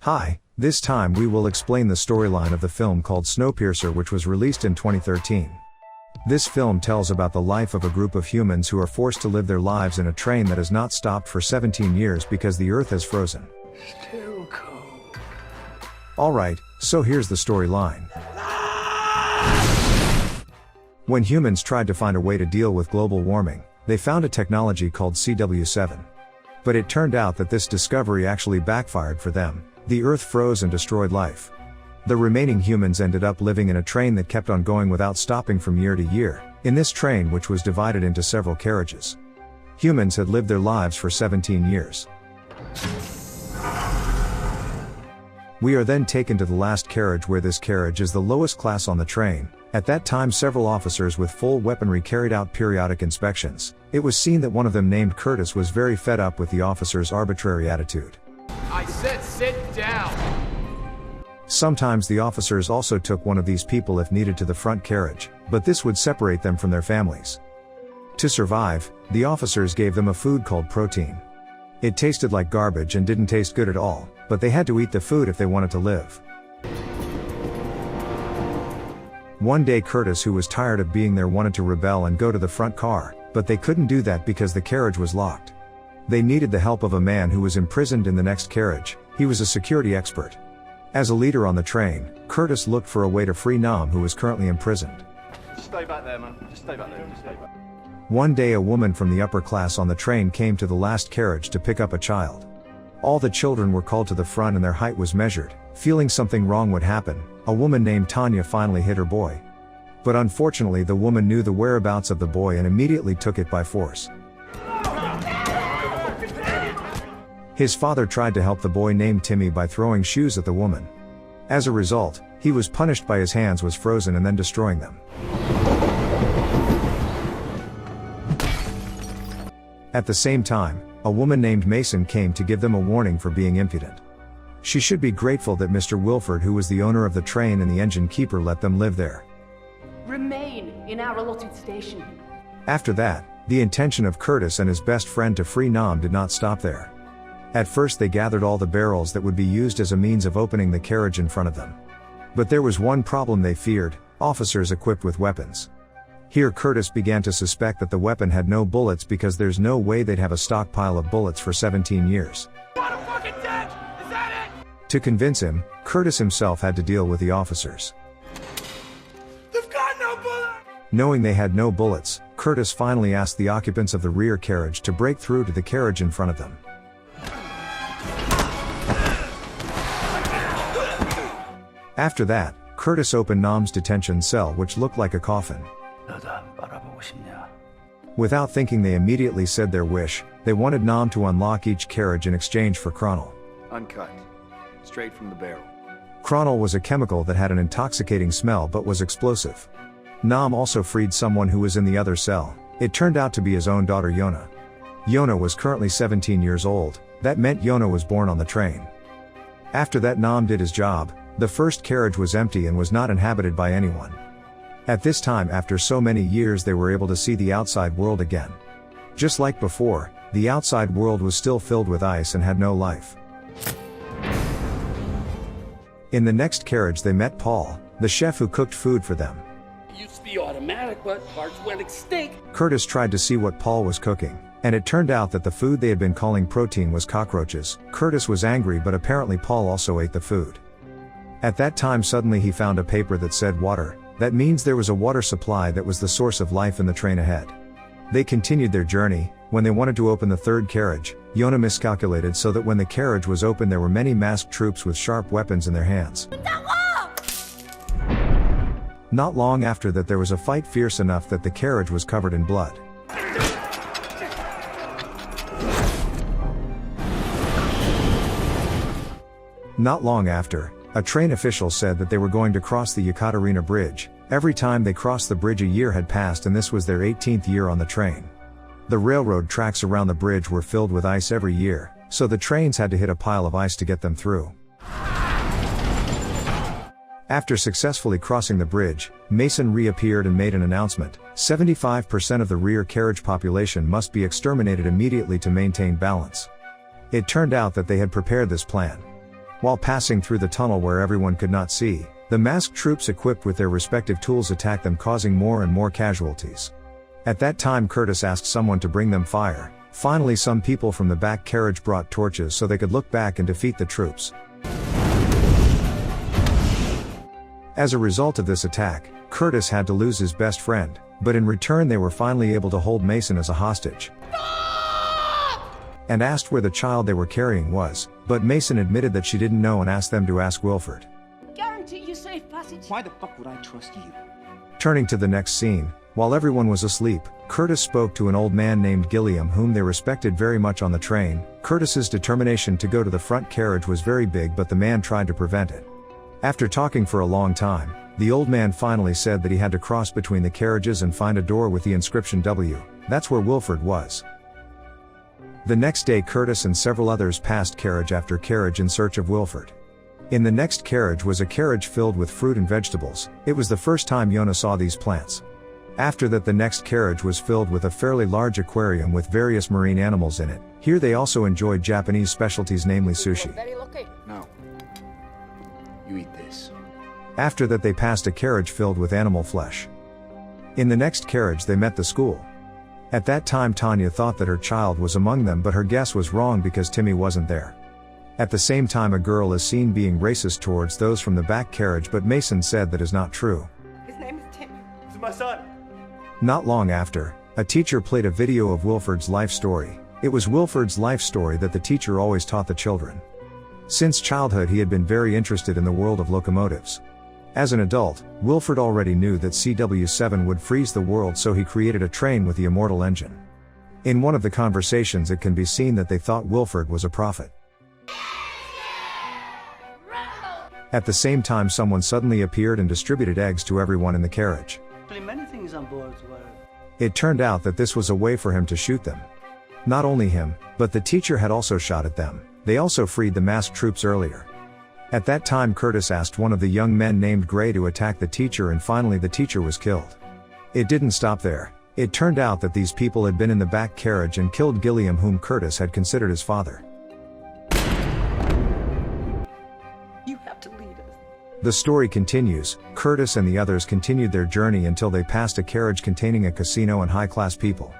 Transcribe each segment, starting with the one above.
Hi, this time we will explain the storyline of the film called Snowpiercer, which was released in 2013. This film tells about the life of a group of humans who are forced to live their lives in a train that has not stopped for 17 years because the Earth has frozen. Still cold. Alright, so here's the storyline. When humans tried to find a way to deal with global warming, they found a technology called CW7. But it turned out that this discovery actually backfired for them. The Earth froze and destroyed life. The remaining humans ended up living in a train that kept on going without stopping from year to year, in this train which was divided into several carriages. Humans had lived their lives for 17 years. We are then taken to the last carriage, where this carriage is the lowest class on the train. At that time several officers with full weaponry carried out periodic inspections. It was seen that one of them, named Curtis, was very fed up with the officers' arbitrary attitude. I said sit down! Sometimes the officers also took one of these people if needed to the front carriage, but this would separate them from their families. To survive, the officers gave them a food called protein. It tasted like garbage and didn't taste good at all, but they had to eat the food if they wanted to live. One day Curtis, who was tired of being there, wanted to rebel and go to the front car, but they couldn't do that because the carriage was locked. They needed the help of a man who was imprisoned in the next carriage. He was a security expert. As a leader on the train, Curtis looked for a way to free Nam, who was currently imprisoned. Just stay back there, man. Just stay back there. Just stay back. One day a woman from the upper class on the train came to the last carriage to pick up a child. All the children were called to the front and their height was measured. Feeling something wrong would happen, a woman named Tanya finally hit her boy. But unfortunately the woman knew the whereabouts of the boy and immediately took it by force. His father tried to help the boy named Timmy by throwing shoes at the woman. As a result, he was punished by his hands was frozen and then destroying them. At the same time, a woman named Mason came to give them a warning for being impudent. She should be grateful that Mr. Wilford, who was the owner of the train and the engine keeper, let them live there. Remain in our allotted station. After that, the intention of Curtis and his best friend to free Nam did not stop there. At first they gathered all the barrels that would be used as a means of opening the carriage in front of them. But there was one problem they feared: officers equipped with weapons. Here Curtis began to suspect that the weapon had no bullets, because there's no way they'd have a stockpile of bullets for 17 years. To convince him, Curtis himself had to deal with the officers. They've got no bullet! Knowing they had no bullets, Curtis finally asked the occupants of the rear carriage to break through to the carriage in front of them. After that, Curtis opened Nam's detention cell, which looked like a coffin. Without thinking, they immediately said their wish. They wanted Nam to unlock each carriage in exchange for chronal. Uncut. Straight from the barrel. Chronal was a chemical that had an intoxicating smell but was explosive. Nam also freed someone who was in the other cell. It turned out to be his own daughter Yona. Yona was currently 17 years old. That meant Yona was born on the train. After that, Nam did his job. The first carriage was empty and was not inhabited by anyone. At this time, after so many years, they were able to see the outside world again. Just like before, the outside world was still filled with ice and had no life. In the next carriage they met Paul, the chef who cooked food for them. It used to be automatic, but parts went extinct. Curtis tried to see what Paul was cooking, and it turned out that the food they had been calling protein was cockroaches. Curtis was angry, but apparently Paul also ate the food. At that time suddenly he found a paper that said water. That means there was a water supply that was the source of life in the train ahead. They continued their journey. When they wanted to open the third carriage, Yona miscalculated so that when the carriage was open there were many masked troops with sharp weapons in their hands. Not long after that there was a fight fierce enough that the carriage was covered in blood. Not long after, a train official said that they were going to cross the Yekaterina Bridge. Every time they crossed the bridge a year had passed, and this was their 18th year on the train. The railroad tracks around the bridge were filled with ice every year, so the trains had to hit a pile of ice to get them through. After successfully crossing the bridge, Mason reappeared and made an announcement: 75% of the rear carriage population must be exterminated immediately to maintain balance. It turned out that they had prepared this plan. While passing through the tunnel where everyone could not see, the masked troops equipped with their respective tools attacked them, causing more and more casualties. At that time Curtis asked someone to bring them fire. Finally some people from the back carriage brought torches so they could look back and defeat the troops. As a result of this attack, Curtis had to lose his best friend, but in return they were finally able to hold Mason as a hostage. And asked where the child they were carrying was, but Mason admitted that she didn't know and asked them to ask Wilford. Guarantee you safe passage. Why the fuck would I trust you? Turning to the next scene, while everyone was asleep, Curtis spoke to an old man named Gilliam whom they respected very much on the train. Curtis's determination to go to the front carriage was very big, but the man tried to prevent it. After talking for a long time, the old man finally said that he had to cross between the carriages and find a door with the inscription W. That's where Wilford was. The next day Curtis and several others passed carriage after carriage in search of Wilford. In the next carriage was a carriage filled with fruit and vegetables. It was the first time Yona saw these plants. After that the next carriage was filled with a fairly large aquarium with various marine animals in it. Here they also enjoyed Japanese specialties, namely sushi. Very lucky. No. You eat this. After that they passed a carriage filled with animal flesh. In the next carriage they met the school. At that time Tanya thought that her child was among them, but her guess was wrong because Timmy wasn't there. At the same time a girl is seen being racist towards those from the back carriage, but Mason said that is not true. His name is Timmy. This is my son. Not long after, a teacher played a video of Wilford's life story. It was Wilford's life story that the teacher always taught the children. Since childhood he had been very interested in the world of locomotives. As an adult, Wilford already knew that CW7 would freeze the world, so he created a train with the immortal engine. In one of the conversations it can be seen that they thought Wilford was a prophet. At the same time someone suddenly appeared and distributed eggs to everyone in the carriage. Many things on board were... It turned out that this was a way for him to shoot them. Not only him, but the teacher had also shot at them. They also freed the masked troops earlier. At that time Curtis asked one of the young men named Gray to attack the teacher, and finally the teacher was killed. It didn't stop there. It turned out that these people had been in the back carriage and killed Gilliam, whom Curtis had considered his father. You have to lead us. The story continues. Curtis and the others continued their journey until they passed a carriage containing a casino and high-class people.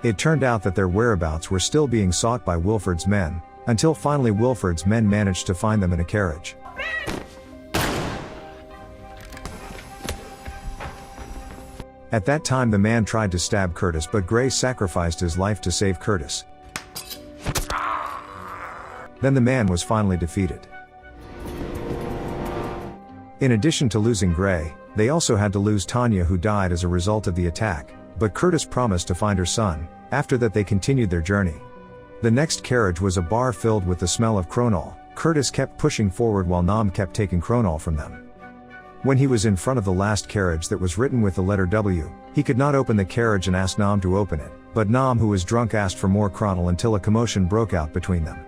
It turned out that their whereabouts were still being sought by Wilford's men, until finally Wilford's men managed to find them in a carriage. At that time the man tried to stab Curtis, but Gray sacrificed his life to save Curtis. Then the man was finally defeated. In addition to losing Gray, they also had to lose Tanya, who died as a result of the attack, but Curtis promised to find her son. After that they continued their journey. The next carriage was a bar filled with the smell of cronol. Curtis kept pushing forward while Nam kept taking cronol from them. When he was in front of the last carriage that was written with the letter W, he could not open the carriage and asked Nam to open it, but Nam, who was drunk, asked for more cronol until a commotion broke out between them.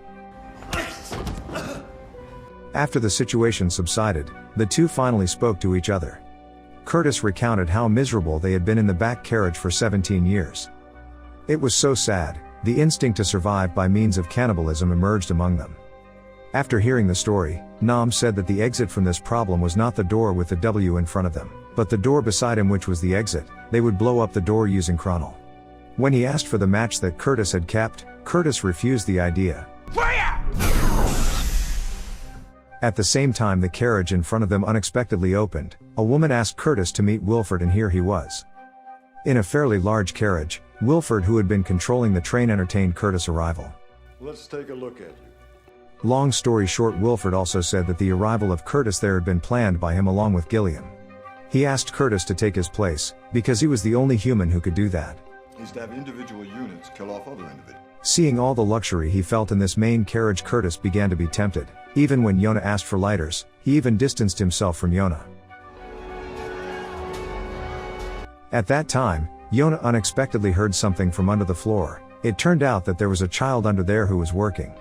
After the situation subsided, the two finally spoke to each other. Curtis recounted how miserable they had been in the back carriage for 17 years. It was so sad. The instinct to survive by means of cannibalism emerged among them. After hearing the story, Nam said that the exit from this problem was not the door with the W in front of them, but the door beside him, which was the exit. They would blow up the door using cronol. When he asked for the match that Curtis had kept, Curtis refused the idea. At the same time the carriage in front of them unexpectedly opened. A woman asked Curtis to meet Wilford, and here he was. In a fairly large carriage, Wilford, who had been controlling the train, entertained Curtis' arrival. Let's take a look at you. Long story short, Wilford also said that the arrival of Curtis there had been planned by him along with Gilliam. He asked Curtis to take his place, because he was the only human who could do that. Is to have individual units kill off other individuals. Seeing all the luxury he felt in this main carriage, Curtis began to be tempted. Even when Yona asked for lighters, he even distanced himself from Yona. At that time, Yona unexpectedly heard something from under the floor. It turned out that there was a child under there who was working.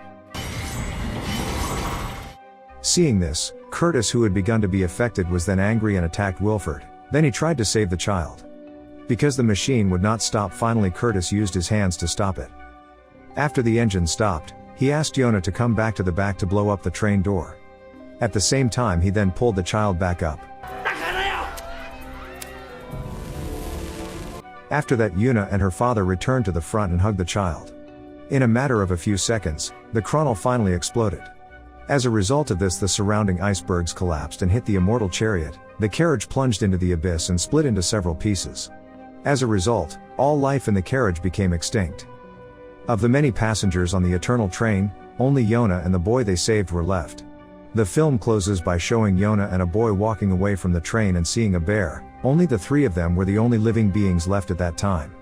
Seeing this, Curtis, who had begun to be affected, was then angry and attacked Wilford. Then he tried to save the child. Because the machine would not stop, finally Curtis used his hands to stop it. After the engine stopped, he asked Yona to come back to the back to blow up the train door. At the same time he then pulled the child back up. After that, Yuna and her father returned to the front and hugged the child. In a matter of a few seconds, the chronal finally exploded. As a result of this, the surrounding icebergs collapsed and hit the immortal chariot. The carriage plunged into the abyss and split into several pieces. As a result, all life in the carriage became extinct. Of the many passengers on the eternal train, only Yona and the boy they saved were left. The film closes by showing Yona and a boy walking away from the train and seeing a bear. Only the three of them were the only living beings left at that time.